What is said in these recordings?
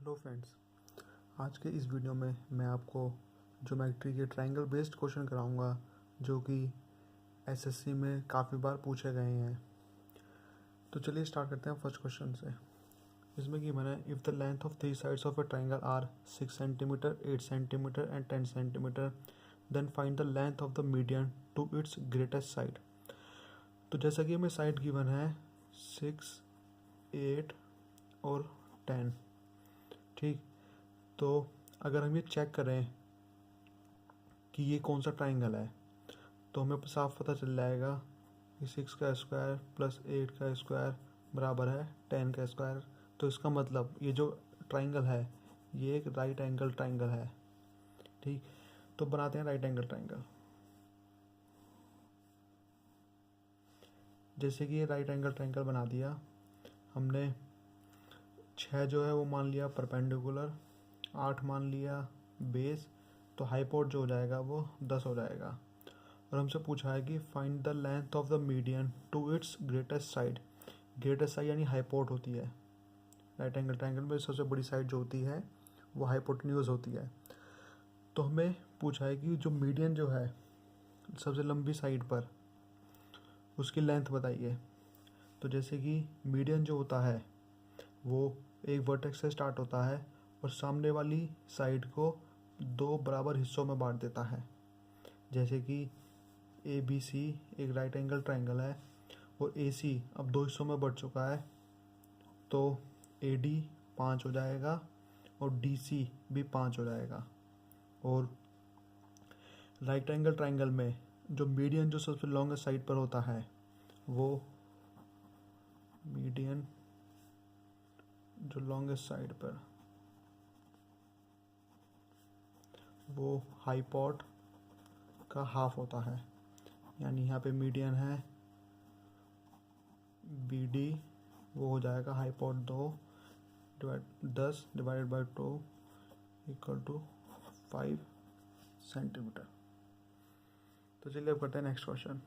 Hello friends, आज के इस वीडियो में मैं आपको ज्योमेट्री के ट्रायंगल बेस्ड क्वेश्चन कराऊंगा जो कि एसएससी में काफ़ी बार पूछे गए हैं। तो चलिए स्टार्ट करते हैं फर्स्ट क्वेश्चन से। इसमें गिवन है if the length of three sides of a triangle are 6 centimetre, 8 centimetre and 10 centimetre, then find the length of the median to its greatest side. तो जैसा कि हमें साइड गिवन है 6, 8 और 10, ठीक। तो अगर हम ये चेक करें कि ये कौन सा ट्राइंगल है तो हमें साफ पता चल जाएगा कि 6 का स्क्वायर प्लस 8 का स्क्वायर बराबर है 10 का स्क्वायर। तो इसका मतलब ये जो ट्राइंगल है ये एक राइट एंगल ट्राइंगल है, ठीक। तो बनाते हैं राइट एंगल ट्राइंगल। जैसे कि ये राइट एंगल ट्राइंगल बना दिया हमने, 6 जो है वो मान लिया परपेंडिकुलर, 8 मान लिया बेस, तो हाइपोट जो हो जाएगा वो 10 हो जाएगा। और हमसे पूछा है कि find the length of the median to its greatest side. Greatest side यानी हाइपोट होती है। राइट एंगल ट्रायंगल में सबसे बड़ी साइड जो होती है वो हाइपोटेन्यूज होती है। तो हमें पूछा है कि जो मीडियन जो है सबसे लंबी साइड पर उसकी लेंथ बताइए। तो जैसे कि मीडियन जो होता है वो एक वर्टेक्स से स्टार्ट होता है और सामने वाली साइड को 2 बराबर हिस्सों में बांट देता है। जैसे कि ए बी सी एक राइट एंगल ट्रायंगल है और ए सी अब 2 हिस्सों में बढ़ चुका है, तो ए डी 5 हो जाएगा और डी सी भी 5 हो जाएगा। और राइट एंगल ट्रायंगल में जो मीडियन जो सबसे लॉन्गेस्ट साइड पर होता है वो मीडियन जो लॉन्गेस्ट साइड पर वो हाइपोट का हाफ होता है। यानी यहाँ पे मीडियन है बी डी, वो हो जाएगा hypotenuse 10 divided by 2 equal to 5 centimetre. तो चलिए अब करते हैं नेक्स्ट क्वेश्चन।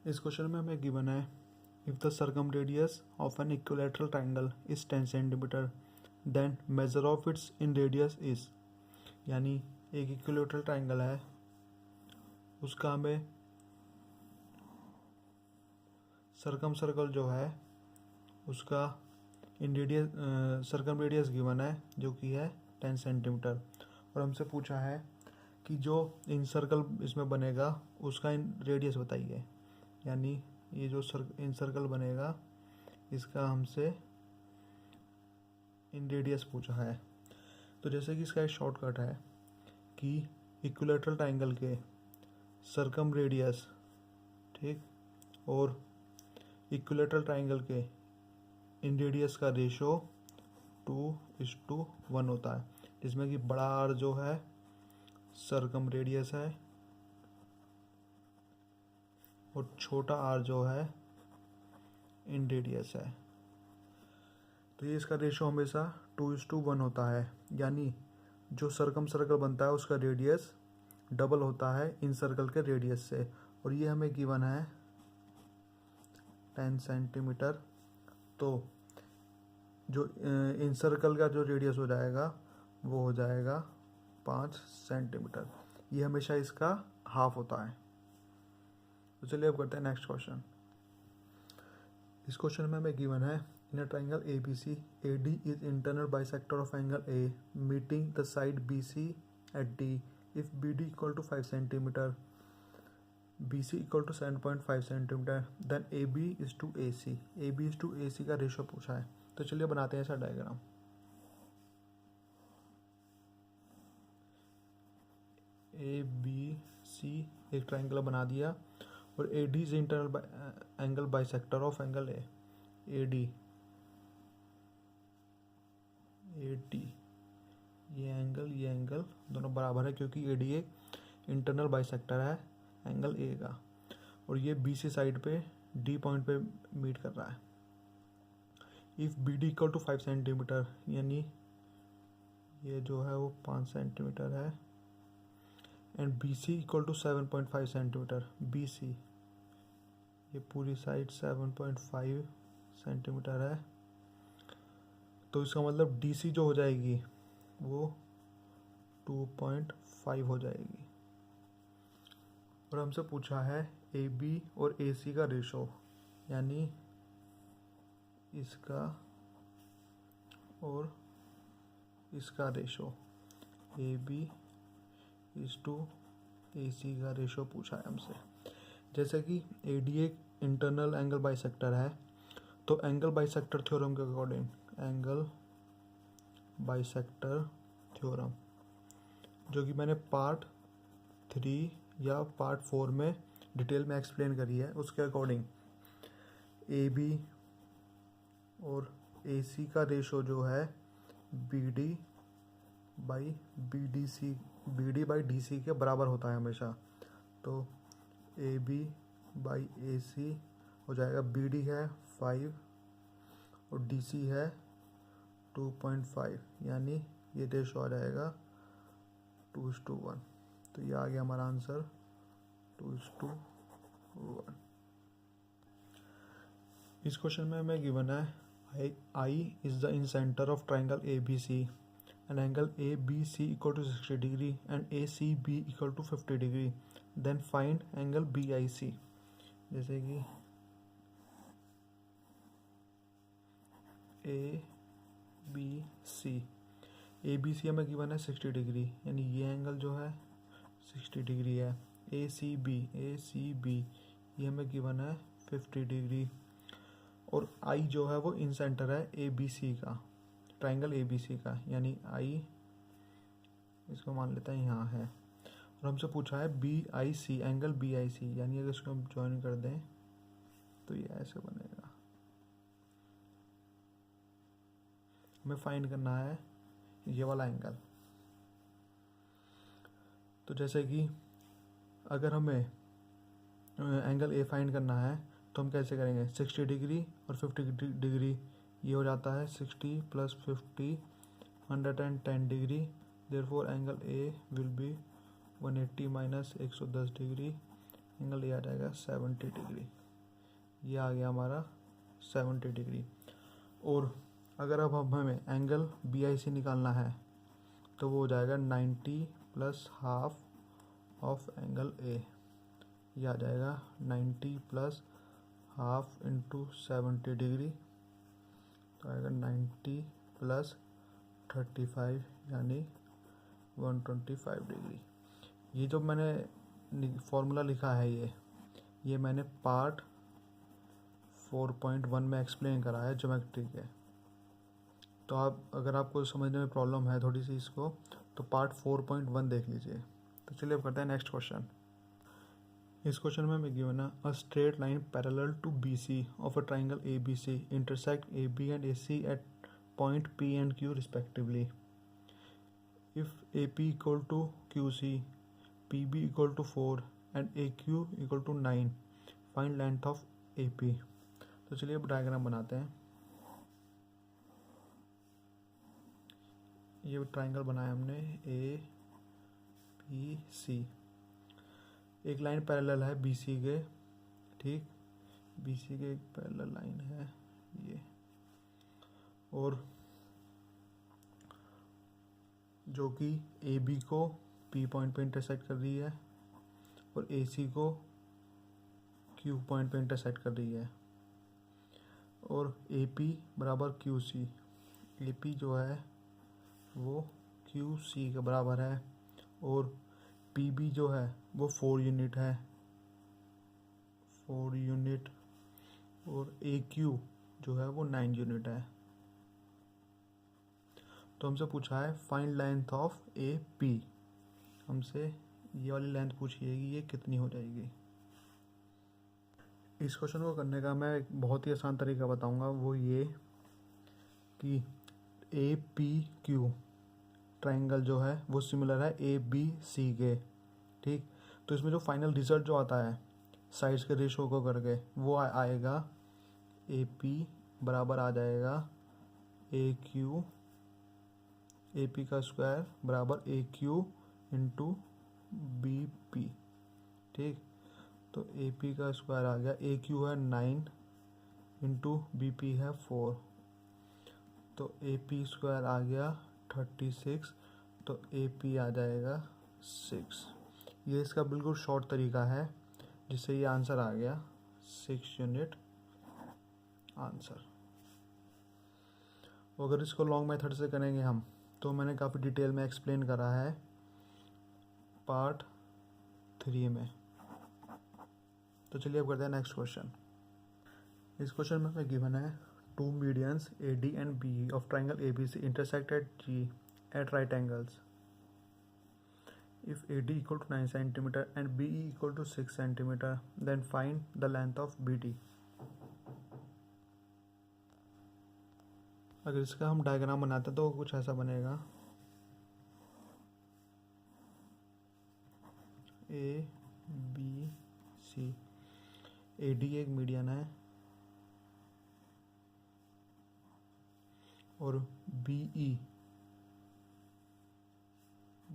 इस क्वेश्चन में हमें गिवन है if the circum radius of an equilateral triangle is 10 centimetre then measure of its in radius is. यानी एक इक्विलैटरल ट्राइंगल है, उसका हमें सर्कम सर्कल जो है उसका इन रेडियस सर्कम रेडियस गिवन है जो कि है 10 सेंटीमीटर। और हमसे पूछा है कि जो इन सर्कल इसमें बनेगा उसका इन रेडियस बताइए। यानी ये जो इन सर्कल बनेगा इसका हमसे इन रेडियस पूछा है। तो जैसे कि इसका एक शॉर्टकट है कि इक्विलैटरल ट्रायंगल के सर्कम रेडियस, ठीक, और इक्विलैटरल ट्रायंगल के इन रेडियस का रेशो 2:1 होता है, जिसमें कि बड़ा आर जो है सर्कम रेडियस है और छोटा आर जो है इन रेडियस है। तो ये इसका रेशो हमेशा 2:1 होता है। यानी जो सर्कम सर्कल बनता है उसका रेडियस डबल होता है इन सर्कल के रेडियस से। और ये हमें गिवन है 10 सेंटीमीटर। तो जो इन सर्कल का जो रेडियस हो जाएगा वो हो जाएगा 5 सेंटीमीटर। ये हमेशा इसका हाफ होता है। तो चलिए अब करते हैं नेक्स्ट क्वेश्चन। इस क्वेश्चन में हमें गिवन है in a triangle ABC AD is internal bisector of angle A meeting the side BC at D if BD equal to 5 centimetre BC equal to 7.5 centimetre then AB is to AC। AB is to AC का ratio पूछा है। तो चलिए बनाते हैं ऐसा diagram. ABC एक triangle बना दिया और AD is internal angle bisector of angle A। AD ये एंगल दोनों बराबर है क्योंकि AD एक इंटरनल बाइसेक्टर है एंगल A का, और ये BC साइड पे D पॉइंट पे मीट कर रहा है। If BD equal to 5 centimetre, यानी ये जो है वो 5 सेंटीमीटर है, and BC equal to 7.5 centimetre. BC ये पूरी साइड 7.5 सेंटीमीटर है, तो इसका मतलब DC जो हो जाएगी वो 2.5 हो जाएगी। और हमसे पूछा है AB और AC का रेशो, यानी इसका और इसका ratio, AB is to AC का रेशो पूछा है हमसे। जैसे कि AD एक इंटरनल एंगल बाइसेक्टर है, तो एंगल बाइसेक्टर थ्योरम के अकॉर्डिंग, एंगल बाइसेक्टर थ्योरम जो कि मैंने पार्ट 3 या पार्ट 4 में डिटेल में एक्सप्लेन करी है, उसके अकॉर्डिंग AB और AC का रेशो जो है BD बाई DC के बराबर होता है हमेशा। तो AB बाई AC हो जाएगा, BD है 5 और DC है 2.5, यानी ये रेशो आ जाएगा 2:1। तो ये आ गया हमारा आंसर 2:1। इस क्वेश्चन में हमें गिवन है I is the in center of triangle ABC and angle ABC equal to 60 degree and ACB equal to 50 degree, then find angle BIC। जैसे कि ABC हमें गिवन है 60 डिग्री, यानी ये एंगल जो है 60 डिग्री है। ACB ये हमें गिवन है 50 डिग्री। और I जो है वो इन सेंटर है ABC का, ट्राइंगल ABC का, यानी I इसको मान लेते हैं यहाँ है। और हमसे पूछा है BIC, एंगल BIC, यानी अगर इसको हम ज्वाइन कर दें तो ये ऐसे बनेगा। हमें फाइंड करना है ये वाला एंगल। तो जैसे कि अगर हमें एंगल A फाइंड करना है तो हम कैसे करेंगे, 60 डिग्री और 50 डिग्री, ये हो जाता है 60 + 50 110 degree. Therefore angle A will be 180 minus 110 degree, angle A आ जाएगा 70 डिग्री। ये आ गया हमारा 70 डिग्री। और अगर अब हमें एंगल BIC निकालना है तो वो हो जाएगा 90 + हाफ ऑफ एंगल A। ये आ जाएगा 90 + हाफ इंटू 70 डिग्री, तो आएगा 90 + 35 यानी 125 डिग्री। ये जो मैंने फॉर्मूला लिखा है ये मैंने पार्ट 4.1 में एक्सप्लेन करा है ज्योमेट्री के। तो आप अगर आपको समझने में प्रॉब्लम है थोड़ी सी इसको, तो पार्ट 4.1 देख लीजिए। तो चलिए अब करते हैं नेक्स्ट क्वेश्चन। इस क्वेश्चन में हमें गिवन है a straight line parallel to BC of a triangle ABC intersect AB and AC at point P and Q respectively. If AP equal to QC, PB equal to 4 and AQ equal to 9, find length of AP। तो चलिए अब diagram बनाते हैं। ये triangle बनाया हमने ABC, एक line parallel है BC के, ठीक, BC के एक पैरेलल लाइन है ये, और जो कि AB को P पॉइंट पे इंटरसेक्ट कर रही है और AC को Q पॉइंट पे इंटरसेक्ट कर रही है। और AP बराबर QC, AP जो है वो QC के बराबर है, और PB जो है वो 4 यूनिट है, 4 यूनिट, और AQ जो है वो 9 यूनिट है। तो हमसे पूछा है फाइंड लेंथ ऑफ AP, हमसे ये वाली लेंथ पूछी है कि ये कितनी हो जाएगी। इस क्वेश्चन को करने का मैं एक बहुत ही आसान तरीका बताऊंगा, वो ये कि APQ ट्राइंगल जो है वो सिमिलर है ABC के, ठीक। तो इसमें जो फाइनल रिजल्ट जो आता है साइड्स के रेशो को करके वो आएगा AP बराबर आ जाएगा AQ, AP का स्क्वायर बराबर AQ इंटू BP, ठीक। तो AP का स्क्वायर आ गया, AQ है 9 इंटू BP है 4। तो ए पी स्क्वायर आ गया 36, तो ए पी आ जाएगा 6। ये इसका बिल्कुल शॉर्ट तरीका है जिससे ये आंसर आ गया 6 यूनिट आंसर। अगर इसको लॉन्ग मेथड से करेंगे हम, तो मैंने काफ़ी डिटेल में एक्सप्लेन करा है पार्ट 3 में। तो चलिए अब करते हैं नेक्स्ट क्वेश्चन। इस क्वेश्चन में हमें गिवन है 2 medians AD and BE of triangle ABC intersect at G at right angles. If AD equal to 9 cm and BE equal to 6 cm, then find the length of BD. अगर इसका हम diagram बनाते हैं तो कुछ ऐसा बनेगा। ABC, AD एक मीडियन है और BE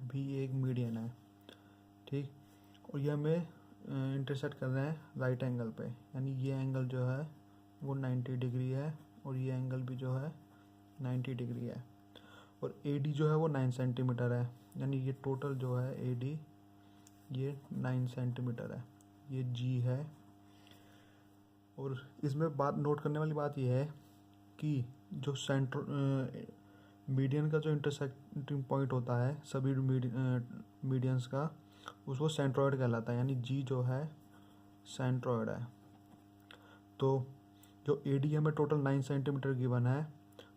भी एक मीडियन है, ठीक। और ये हमें इंटरसेक्ट कर रहे हैं राइट एंगल पे, यानी ये एंगल जो है वो 90 डिग्री है और ये एंगल भी जो है 90 डिग्री है। और AD जो है वो 9 सेंटीमीटर है, यानी ये टोटल जो है AD ये 9 सेंटीमीटर है, ये G है। और इसमें बात नोट करने वाली बात यह है कि जो मीडियन का जो इंटरसेक्टिंग पॉइंट होता है सभी मीडियंस का, उसको सेंट्रॉयड कहलाता है, यानी G जो है सेंट्रॉयड है। तो जो AD हमें टोटल 9 सेंटीमीटर गिवन है,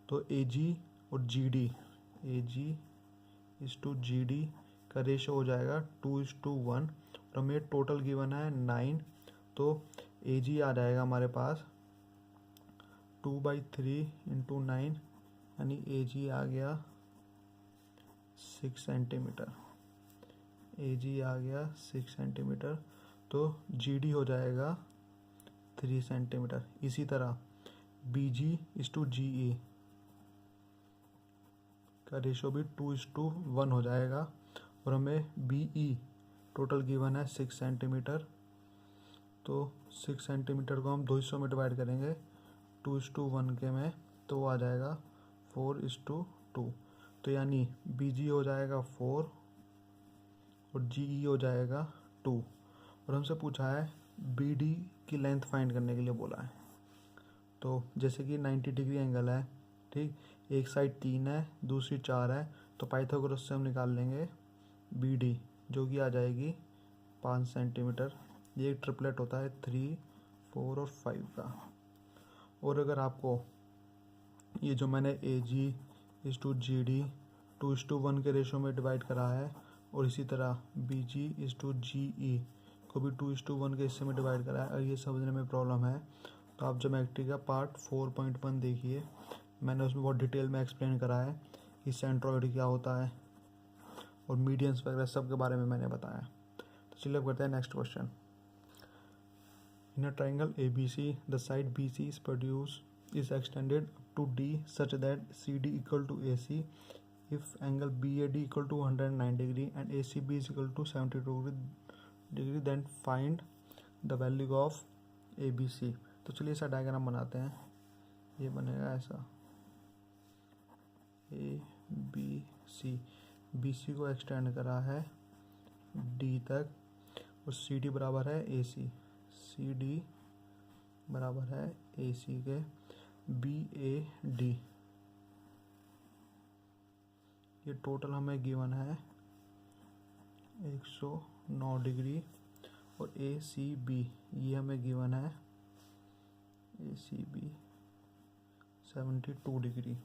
तो AG और GD, AG इस टू GD का रेशो हो जाएगा 2:1। और हमें टोटल गिवन है 9, तो AG आ जाएगा हमारे पास 2/3 × 9, यानी AG आ गया 6 सेंटीमीटर, AG आ गया 6 सेंटीमीटर। तो GD हो जाएगा 3 सेंटीमीटर। इसी तरह BG इस टू GE का रेशो भी 2:1 हो जाएगा। और हमें BE टोटल गिवन है 6 सेंटीमीटर, तो 6 सेंटीमीटर को हम 2 हिस्सों में डिवाइड करेंगे 2:1 के में, तो वो आ जाएगा 4:2। तो यानी BG हो जाएगा 4 और GE हो जाएगा 2। और हमसे पूछा है BD की लेंथ फाइंड करने के लिए बोला है। तो जैसे कि 90 डिग्री एंगल है, ठीक, एक साइड 3 है दूसरी 4 है, तो पाइथागोरस से हम निकाल लेंगे BD जो कि आ जाएगी 5 सेंटीमीटर। ये एक ट्रिपलेट होता है 3, 4 और 5 का। और अगर आपको ये जो मैंने AG इस टू GD 2:1 के रेशो में डिवाइड करा है, और इसी तरह BG इस टू GE को भी 2:1 के हिस्से में डिवाइड करा है, और ये समझने में प्रॉब्लम है तो आप ज्योमेट्री का पार्ट 4.1 देखिए, मैंने उसमें बहुत डिटेल में एक्सप्लेन करा है कि सेंट्रॉइड क्या होता है और मीडियंस वगैरह सब के बारे में मैंने बताया। तो चलिए अब करते हैं next question. In a triangle ABC, the side BC is extended up to D such that CD equal to AC if angle BAD equal to 109 degree and ACB is equal to 72 degree, then find the value of ABC। तो चलिए ऐसा diagram बनाते हैं। ये बनेगा ऐसा ABC, BC को extend करा है D तक, और CD बराबर है AC, CD बराबर है AC के BAD। ये टोटल हमें गिवन है 109 डिग्री, और ACB ये हमें गिवन है ACB 72 डिग्री।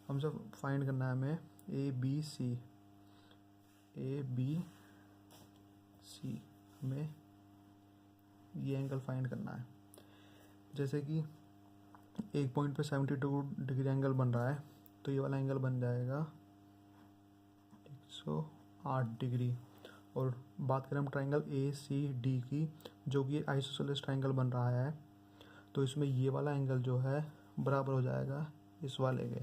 हम सब फाइंड करना है हमें ABC हमें ये एंगल फाइंड करना है। जैसे कि एक पॉइंट पे 72 डिग्री एंगल बन रहा है, तो ये वाला एंगल बन जाएगा 108 डिग्री। और बात करें हम ट्राइंगल ACD की, जो कि आइसोसेलेस ट्राइंगल बन रहा है, तो इसमें ये वाला एंगल जो है बराबर हो जाएगा इस वाले के,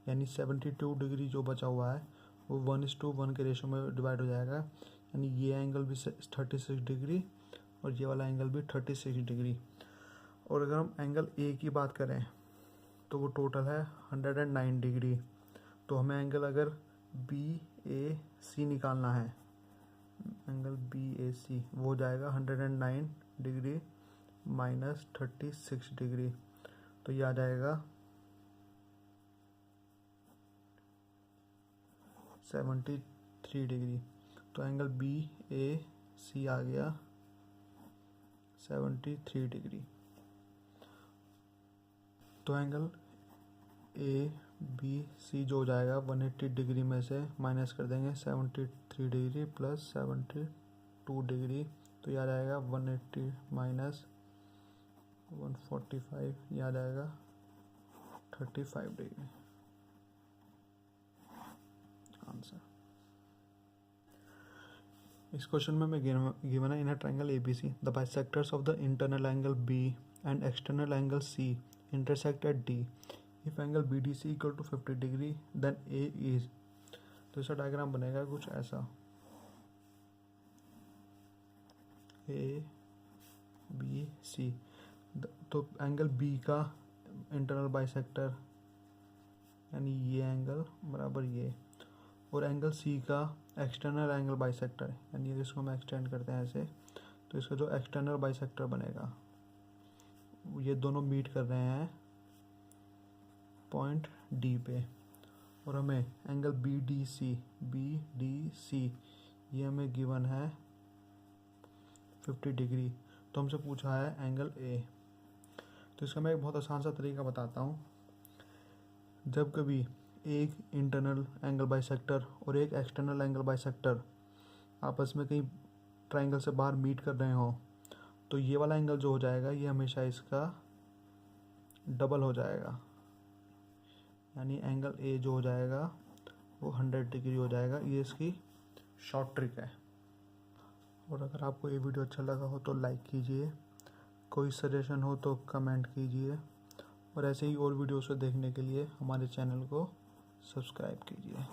यानी 72 डिग्री जो बचा हुआ है वो 1:1 के रेशो में डिवाइड हो जाएगा, यानी ये एंगल भी 36 डिग्री और ये वाला एंगल भी 36 डिग्री। और अगर हम एंगल A की बात करें तो वो टोटल है 109 डिग्री। तो हमें एंगल अगर बी ए सी निकालना है, एंगल बी ए सी वो हो जाएगा 109 डिग्री माइनस 36 डिग्री, तो ये आ जाएगा 73 डिग्री। तो एंगल बी ए सी आ गया 73 डिग्री। तो एंगल ए बी सी जो हो जाएगा 180 डिग्री में से माइनस कर देंगे 73 डिग्री प्लस 72 डिग्री, तो ये आ जाएगा 180 माइनस 145, ये आ जाएगा 35 डिग्री आंसर। इस क्वेश्चन में मैं गिवन है in a triangle ABC the bisectors of the internal angle B and external angle C intersect at D. If angle B D C equal to 50 degree then A is, तो इसका diagram बनेगा कुछ ऐसा, ए B C. तो angle B का internal bisector यानी ये angle बराबर ये, और एंगल सी का एक्सटर्नल एंगल बाइसेक्टर यानी इसको हम एक्सटेंड करते हैं ऐसे, तो इसका जो एक्सटर्नल बाइसेक्टर बनेगा ये दोनों मीट कर रहे हैं पॉइंट डी पे, और हमें एंगल बी डी सी ये हमें गिवन है 50 डिग्री। तो हमसे पूछा है एंगल ए। तो इसका मैं एक बहुत आसान सा तरीका बताता हूँ। जब कभी एक इंटरनल एंगल बाइसेक्टर और एक एक्सटर्नल एंगल बाइसेक्टर आपस में कहीं ट्रायंगल से बाहर मीट कर रहे हों, तो ये वाला एंगल जो हो जाएगा ये हमेशा इसका डबल हो जाएगा, यानी एंगल ए जो हो जाएगा वो 100 डिग्री हो जाएगा। ये इसकी शॉर्ट ट्रिक है। और अगर आपको ये वीडियो अच्छा लगा हो तो लाइक कीजिए, कोई सजेशन हो तो कमेंट कीजिए, और ऐसे ही और वीडियोस को देखने के लिए हमारे चैनल को सब्सक्राइब कीजिए।